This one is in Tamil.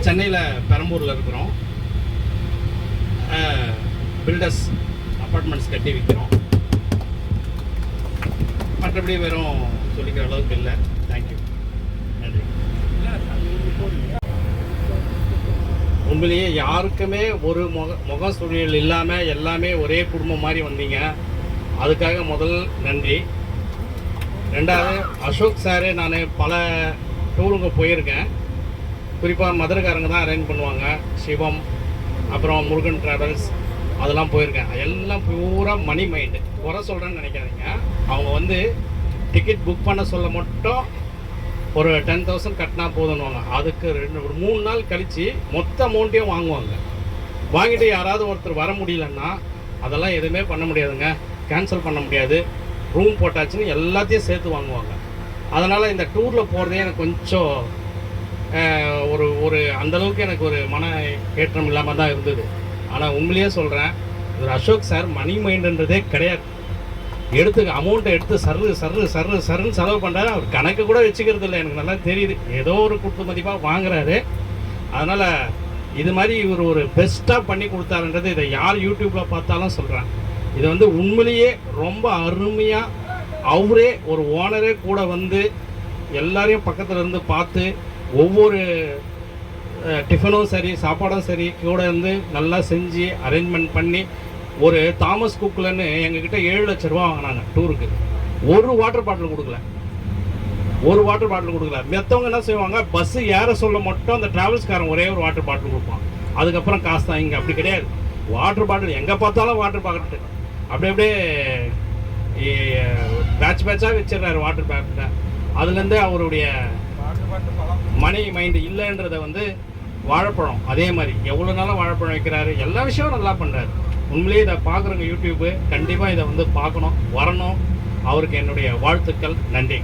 சென்னையில் பெரம்பூரில் இருக்கிறோம். பில்டர்ஸ் அப்பார்ட்மெண்ட்ஸ் கட்டி விற்கிறோம். மற்றபடி வெறும் சொல்லிக்கிற அளவுக்கு இல்லை. தேங்க்யூ, நன்றி. உண்மையிலேயே யாருக்குமே ஒரு முக சூழல் இல்லாமல் எல்லாமே ஒரே குடும்பம் மாதிரி வந்தீங்க. அதுக்காக முதல் நன்றி. ரெண்டாவது, அசோக் சாரு நான் பல டூருங்க போயிருக்கேன். குறிப்பாக மதுரைக்காரங்க தான் அரேஞ்ச் பண்ணுவாங்க. சிவம், அப்புறம் முருகன் ட்ராவல்ஸ், அதெல்லாம் போயிருக்கேன். எல்லாம் பூரா மணி மைண்டு. குறை சொல்கிறேன்னு நினைக்காதீங்க. அவங்க வந்து டிக்கெட் புக் பண்ண சொல்ல மட்டும் ஒரு 10,000 கட்டினா போதுன்னுவாங்க. அதுக்கு ஒரு 3 நாள் கழித்து மொத்த அமௌண்ட்டையும் வாங்குவாங்க. வாங்கிட்டு யாராவது ஒருத்தர் வர முடியலன்னா அதெல்லாம் எதுவுமே பண்ண முடியாதுங்க. கேன்சல் பண்ண முடியாது. ரூம் போட்டாச்சுன்னு எல்லாத்தையும் சேர்த்து வாங்குவாங்க. அதனால் இந்த டூரில் போகிறதே எனக்கு கொஞ்சம் ஒரு அந்தளவுக்கு எனக்கு ஒரு மன ஏற்றம் இல்லாமல் தான் இருந்தது. ஆனால் உண்மையிலேயே சொல்கிறேன், ஒரு அசோக் சார் மணி மைண்டுன்றதே கிடையாது. அமௌண்ட்டை எடுத்து சர்ன்னு செலவு பண்ணுறாரு. அவர் கணக்கு கூட வச்சுக்கிறது இல்லை. எனக்கு நல்லா தெரியுது. ஏதோ ஒரு குட்டு மதிப்பாக வாங்குறாரு. அதனால் இது மாதிரி இவர் ஒரு பெஸ்ட்டாக பண்ணி கொடுத்தாருன்றது இதை யார் யூடியூப்பில் பார்த்தாலும் சொல்கிறேன். இது வந்து உண்மையிலேயே ரொம்ப அருமையாக அவரே ஒரு ஓனரே கூட வந்து எல்லாரையும் பக்கத்தில் இருந்து பார்த்து ஒவ்வொரு டிஃபனும் சரி சாப்பாடும் சரி கூட இருந்து நல்லா செஞ்சு அரேஞ்ச்மெண்ட் பண்ணி ஒரு தாமஸ் குக்லன்னு எங்ககிட்ட 7 லட்ச ரூபா வாங்கினாங்க டூருக்கு. ஒரு வாட்டர் பாட்டில் கொடுக்கல. மற்றவங்க என்ன செய்வாங்க, பஸ்ஸு ஏற சொல்ல மட்டும் அந்த டிராவல்ஸ்காரன் ஒரே ஒரு வாட்டர் பாட்டில் கொடுப்பான். அதுக்கப்புறம் காசு தான். இங்கே அப்படி கிடையாது. வாட்டர் பாட்டில் எங்கே பார்த்தாலும் வாட்டர் பாட்டில் அப்படியே பேட்சாக வச்சிடறாரு வாட்டர் பாட்டில். அதுலேருந்து அவருடைய மணி மைண்டு இல்லைன்றதை வந்து வாழைப்பழம் அதே மாதிரி எவ்வளோ நாளும் வாழைப்பழம் வைக்கிறாரு. எல்லா விஷயமும் நல்லா பண்ணுறாரு. உண்மையிலேயே இதை பார்க்குறவங்க யூடியூப்பு கண்டிப்பாக இதை வந்து பார்க்கணும், வரணும். அவருக்கு என்னுடைய வாழ்த்துக்கள். நன்றி.